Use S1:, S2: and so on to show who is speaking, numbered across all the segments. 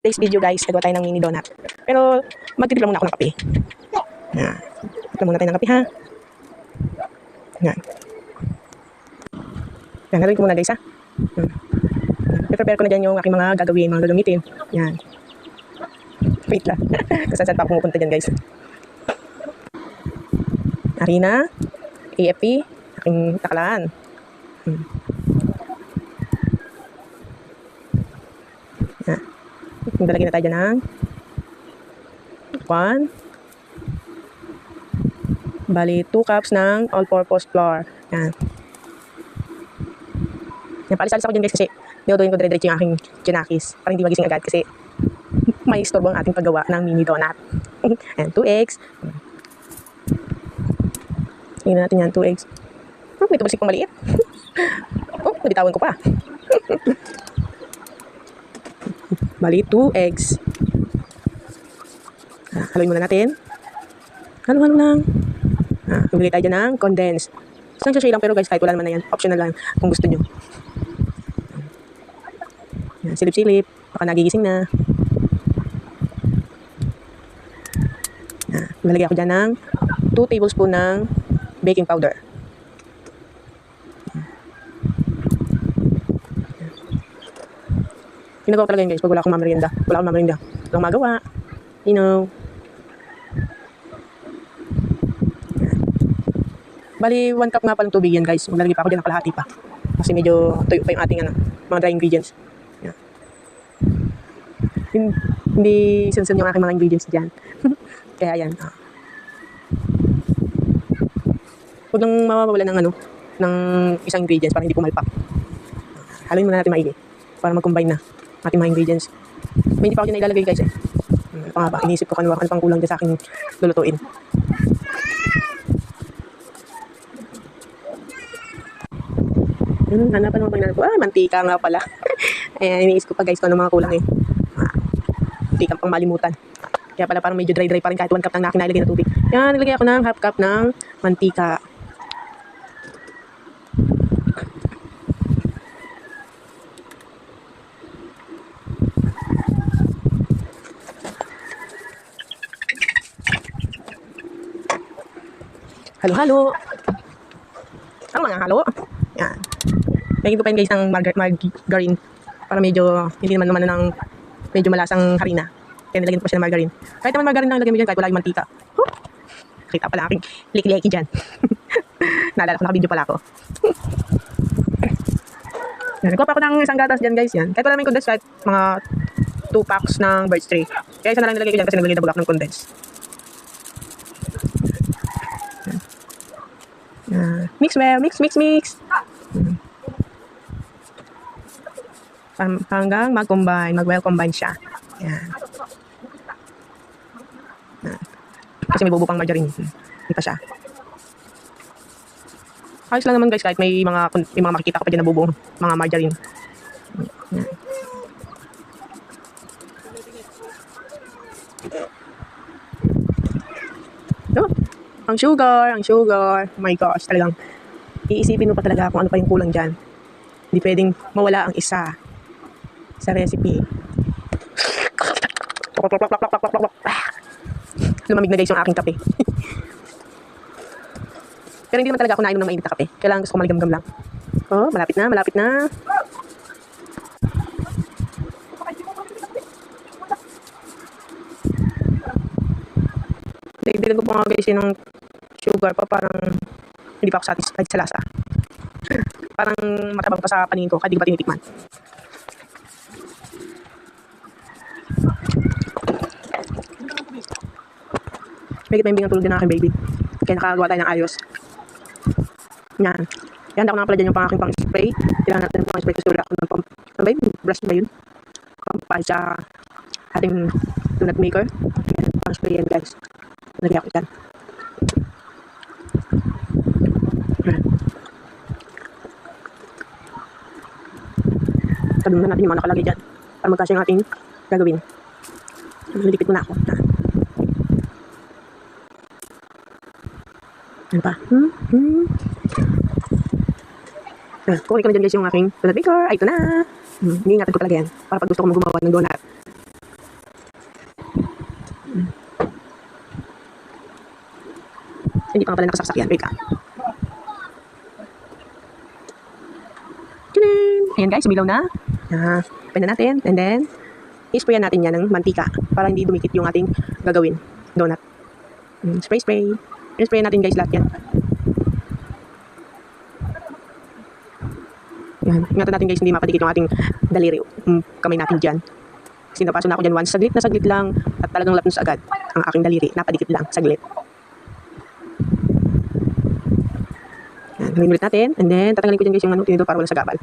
S1: today's video guys, gagawa tayo ng mini donut. Pero magtitimpla muna ako ng kape. Yan. Timpla muna tayo ng kape ha. Yan. Yan, haluin ko muna guys ha. I-prepare ko na dyan yung aking mga gagawin, mga gagamitin. Yan. Wait lang. Kung saan pa ako pumupunta dyan guys. Harina, AFP, aking takalaan. Yan. Maglalagay na tayo dyan ng 1. Bali, 2 cups ng all-purpose flour. Yan. Yan, paalis-alis ako dyan guys kasi nilutuin ko dire-diretso yung aking chinakis para hindi magising agad kasi may istorbo ang ating paggawa ng mini donut. Ayan, 2 eggs. Tingnan natin yan, 2 eggs. May tubasik pang maliit. Paditawan ko pa. Bali, 2 eggs. Haluin muna natin. Halo-halo lang. Bibili tayo dyan ng condensed. Isang sachet lang pero guys, kahit wala naman na yan. Optional lang kung gusto nyo. Yan, silip-silip. Baka nagigising na. Lalagay ako dyan ng 2 tablespoon ng baking powder. Ginagawa talaga yun guys pag wala akong mamerienda. Wala akong mamerienda. Walang magawa. You know. Bali, 1 cup nga palang tubig yan guys. Maglalagay pa ako dyan ng kalahati pa. Kasi medyo tuyo pa yung ating mga dry ingredients. Yan. Hindi sunsun yung aking mga ingredients dyan. Kaya yan. Huwag lang mawawala ng isang ingredients para hindi pumalpak. Haluin muna natin maigi para mag-combine na ating mga ingredients. May hindi pa ako dyan ilalagay guys eh. Ano ba? Inisip ko ano pang kulang dyan sa aking lulutuin. Hanapan mo pag nanap ko. Mantika nga pala. Ayan, iniisip ko pa guys kung ano mga kulang eh. Mantika pang malimutan. Kaya pala parang medyo dry pa rin kahit 1 cup ng nakinalagay na tubig. Yan, nilagay ako ng half cup ng mantika. Halo-halo. Ano mga halo? Yan. Lagyan ko pa yun guys ng margarine para medyo hindi naman ng medyo malasang harina. Kaya nilagyan ko pa siya ng margarine. Kahit naman margarine lang lagyan mo dyan kahit wala yung mantika. Kita pala aking liki-liki dyan. Naalala ko, naka-video pala ako. Nagkuha pa ako ng isang gatas dyan guys. Yan. Kahit wala may condensed, kahit mga 2 packs ng birch tree. Kaya isa na lang nilagay ko dyan kasi naglagay na bulak ng condensed. Mix well, mix. Hanggang mag-well combine siya. Yan. Kasi may bubo pang margarine. Hindi pa siya. Ayos lang naman guys kahit may mga makikita ka pa dyan na bubo mga margarine. Yan. Ang sugar. Oh my gosh, talagang iisipin mo pa talaga kung ano pa yung kulang dyan. Hindi pwedeng mawala ang isa sa recipe. Lumamig na guys yung aking kape. Pero hindi naman talaga ako nainom ng mainit na kape. Kailangan gusto ko maligam-gam lang. Oh, malapit na. Dagdagan ko pa nga guys yung sugar pa, parang hindi pa ako satisfied sa lasa. Parang matabang pa sa paningin ko, kahit di ba tinitikman. May bingang tulog din ng aking baby. Kaya nakagawa tayo ng ayos. Yan. Yan, ako na pala dyan yung aking pang-spray. Kailangan natin yung pang-spray kasi wala ako ng pump. Ano ba yun? Brush ba yun? Para sa ating donut maker. Yan, pang-spray yan guys. Lagyan ako dyan. Sabi natin yung mga nakalagay dyan para magkasya yung ating gagawin. Nalipit mo na ako. Ano pa? Kukunin ko na dyan guys yung aking donut maker. Ay, ito na. Iniingatan ko talaga yan para pag gusto ko gumawa ng donut. Hindi pa nga pala nakasaksak yan. Wait ka. Tadaan! Ayan guys, bilaw na. Open na natin. And then, i-sprayan natin yan ng mantika para hindi dumikit yung ating gagawin. Donut. Spray. I-spray natin guys lahat yan. Yan. Ingatan natin guys, hindi mapadikit yung ating daliri. Kamay natin dyan. Kasi napaso na ako dyan once. Saglit lang. At talagang lapnos agad ang aking daliri. Napadikit lang. Saglit. Yan. Gawin ulit natin. And then, tatanggalin ko dyan guys yung tinidor para wala sa gabal.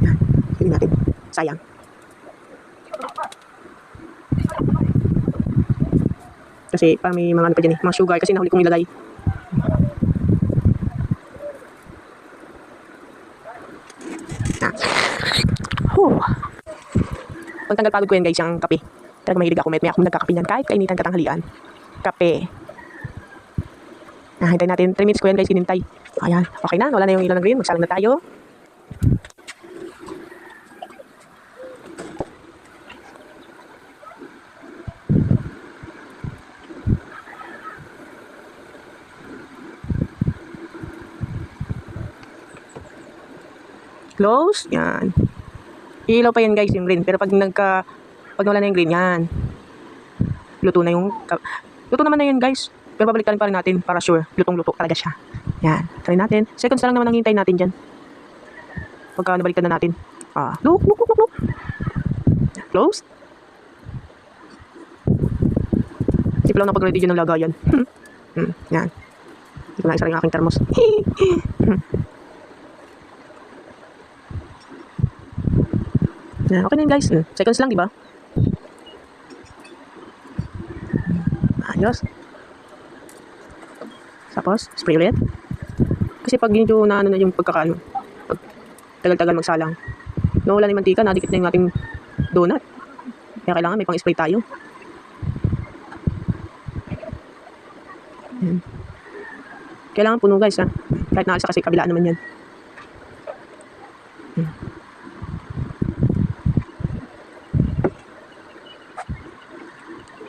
S1: Yan. Gawin natin. Sayang. Kasi pa may mga ano pa dyan mga sugar kasi nahuli kong ilagay. Pagtanggal pagod ko yan guys, yung kape. Talaga mahilig ako, may ako nagkakape niyan kahit kainitan katanghalian. Kape. Hintayin natin, 3 minutes ko yan guys, hinintay. Ayan, okay na, wala na yung ilaw ng green, magsalang na tayo. Close, yan. Ilaw pa yan guys yung green, pero pag nawala na yung green, yan. Luto naman na yan guys. Pero babalikan pa rin natin para sure, lutong-luto talaga siya. Yan, try natin. Seconds na lang naman ang hintay natin dyan. Pagka nabalikan na natin. Look. Close. Hindi pa lang napag-ready dyan ng lagayan. Yan. Hindi ko na isa rin ang aking thermos. Okay na yun guys. Seconds lang, di ba? Ayos. Tapos, spray ulit. Kasi pag medyo na yung pag tagal-tagal magsalang, nawala na yung mantika, nadikit na yung ating donut. Kaya kailangan may pang-spray tayo. Ayan. Kailangan puno guys ha. Kahit naalsa kasi kabilaan naman yan.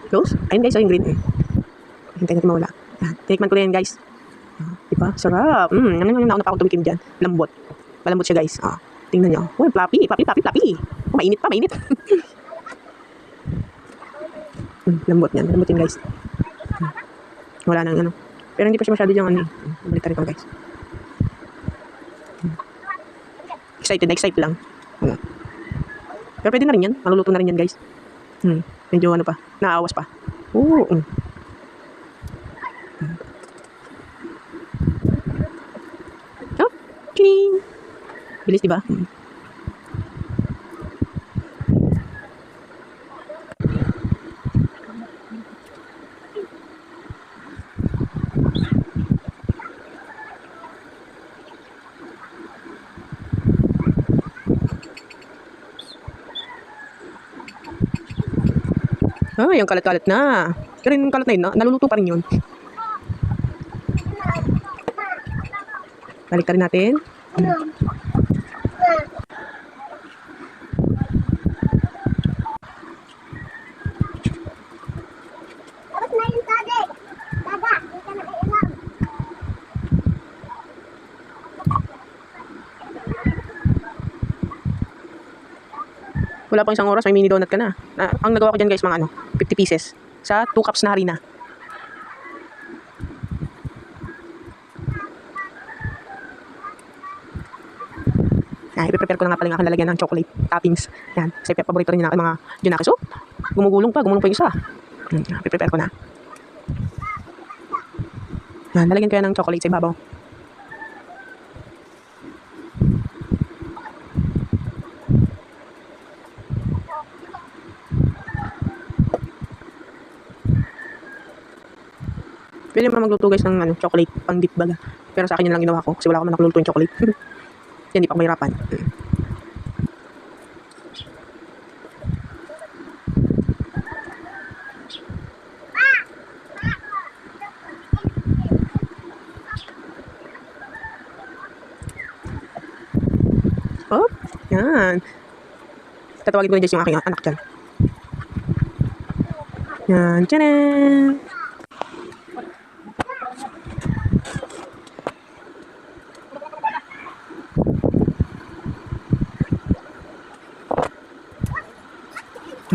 S1: Close. Ayun guys, yung green. Hintayin natin mawala. Tinikman ko na yan guys. Diba? Sarap. Nauna pa akong tumikim dyan. Lambot. Malambot siya guys. Tingnan nyo. Uy, fluffy. Mainit pa. Lambot yan. Lambot yan guys. Wala nang ano. Pero hindi pa siya masyado dyan ano. Balik ko guys. Excited lang. Pero pwede na rin yan. Maluluto na rin yan guys. Medyo ano pa. Naawas pa. Kining! Bilis diba? Yung kalat-kalat na. Pero yung kalat na yun, naluluto pa rin yun. Balik rin natin. Wala pang isang oras, may mini donut ka na. Ang nagawa ko dyan guys, mga 50 pieces. Sa 2 cups na harina. I-prepare ko na nga pala yung aking lalagyan ng chocolate toppings. Yan. Kasi paborito rin yung aking mga junakis. Gumugulong pa yung isa. I-prepare ko na. Yan. Lalagyan ko yan ng chocolate sa ibabaw. Pwede naman magluto guys ng chocolate pang dip baga. Pero sa akin yun lang ginawa ko kasi wala ko man nakululuto yung chocolate. Hindi pa ako mahirapan. Yan. Tatawagin ko na yung aking anak dyan. Yan. Tchanan!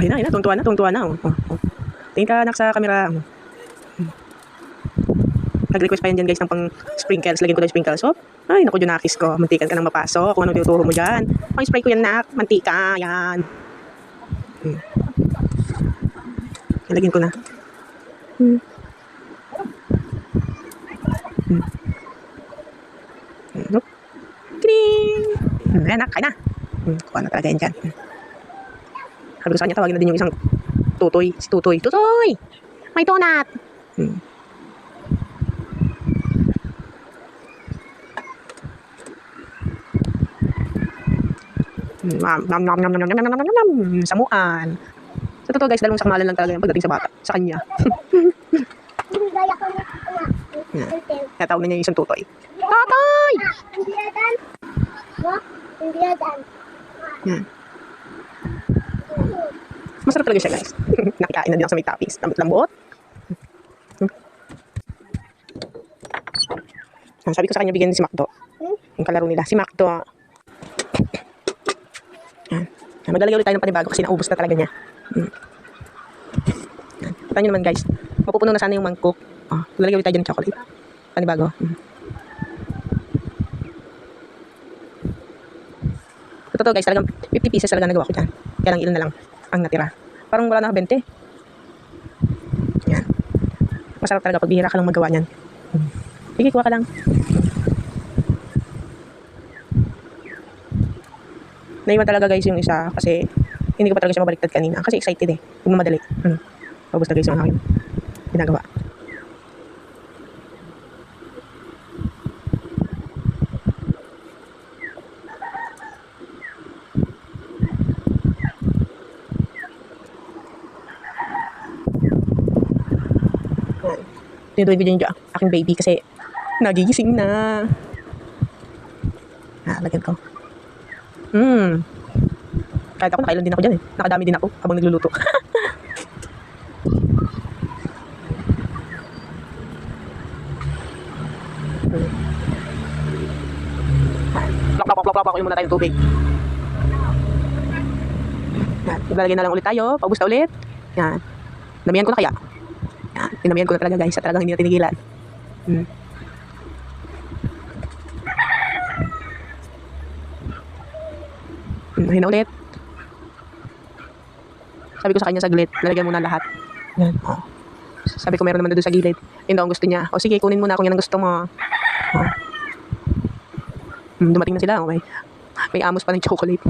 S1: Ayun na, tungtuwa na. Oh. Tingin ka nak sa camera. Nag-request pa yan dyan guys ng pang sprinkles. Lagyan ko ng sprinkles. So, ay naku, Junakis ko. Mantikan ka nang mapasok. Kung ano tinuturo mo dyan. Pang spray ko yan nak. Mantika. Yan. Lagyan ko na. Nope. Kling! Ayan nak, kain na. Kuha na talaga yan dyan. Sabi ko sa kanya, tawagin na din yung isang tutoy. Si Tutoy. Tutoy! May donut! Samuan. Sa totoo guys, dalawang sakmalan lang talaga yung pagdating sa bata. Sa kanya. Kaya tawag na niya yung isang Tutoy. Tutoy! Yan. Masarap talaga siya guys. Nakikain na din ako sa may toppings. Lambot-lambot. Sabi ko sa kanya bigyan si Macdo. Yung kalaro nila. Si Macdo. Maglalagay ulit tayo ng panibago kasi naubos na talaga niya. Kita nyo naman guys. Mapupuno na sana yung mangkok. Maglalagay ulit tayo ng chocolate. Panibago. Totoo guys, talagang 50 pieces talaga nagawa ko dyan. Kaya lang ilan na lang ang natira. Parang wala na 20. Yan. Masarap talaga pag bihira ka lang magawa niyan. Sige, kuha ka lang. Naiwan talaga guys yung isa kasi hindi ko pa talaga siya mabaliktad kanina. Kasi excited eh. Huwag mamadali. Paubos na guys yung aking ginagawa. Tinutuloy video niyo aking baby kasi nagigising na. Lagyan ko. Kahit ako, nakailan din ako dyan eh. Nakadami din ako habang nagluluto. Plak muna tayo ng tubig. Yan. Maglalagay na lang ulit tayo. Paubos na ulit. Yan. Damihan ko na kaya. Yan. Dinamihan ko na talaga guys. At talagang hindi na tinigilan. Ayun na ulit. Sabi ko sa kanya saglit, lalagyan muna lahat. Yan. Sabi ko meron naman na doon sa gilid. Yun daw ang gusto niya. O sige, kunin mo na kung yan ang gusto mo. Dumating na sila. Okay. May amos pa ng chocolate.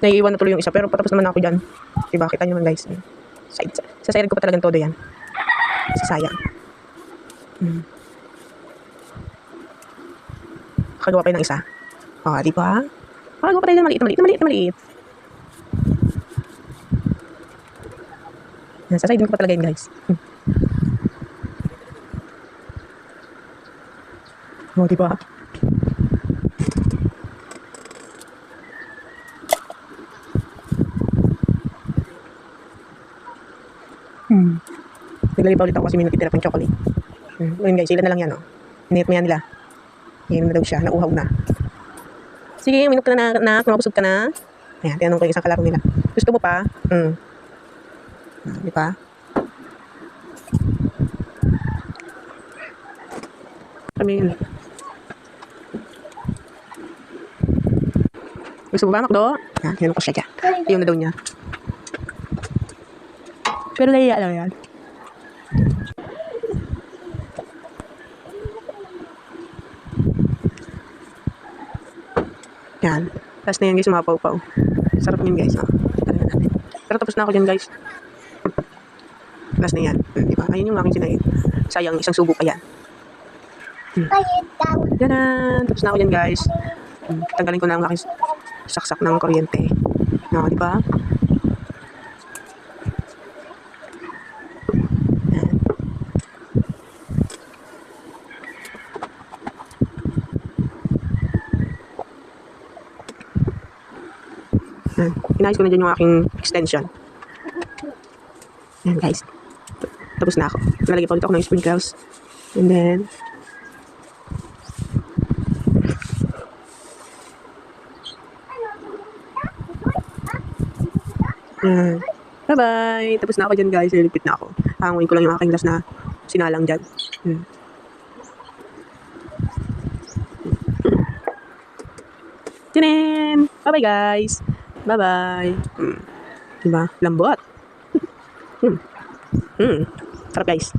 S1: Naiiwan na tuloy yung isa pero patapos naman ako dyan. Diba? Kita nyo naman guys. Sasayad ko pa talagang todo yan. Sasayang. Kagawa pa yun ng isa. Diba? Kagawa pa tayo ng maliit. Sasayad ko pa talaga yun guys. Diba? Naglalagay pa ulit ako kasi may natitira pang chocolate. Ngayon guys, ilan na lang yan, Init mo yan nila. Inom na daw siya, nauhaw na. Sige, uminom ka na, kumabusog ka na. Ayan, tinanong ko yung isang kalaro nila. Gusto mo pa? Di ba? Kami yun. Gusto mo ba, Macdo? Ayan, tinanong ko siya dyan. Ayaw na daw niya. Pero naiya lang yan. Yan. Last na yan guys, mga pau-pau. Sarap yun guys. Pero tapos na ako dyan guys. Last na yan. Diba? Ayun yung aking sinayin. Sayang, isang subo pa yan. Yan. Tapos na ako dyan guys. Tanggalin ko na ang aking saksak ng kuryente. Diba? Yan. Inayos ko na dyan yung aking extension. Yan guys. Tapos na ako. Lalagyan pa ulit ako ng sprinkles. And then, yan. Bye-bye! Tapos na ako dyan guys. Liligpit na ako. Hanguin ko lang yung aking glass na sinalang dyan. Tinin! Bye-bye guys! Bye-bye! Diba? Lambot! Sarap guys.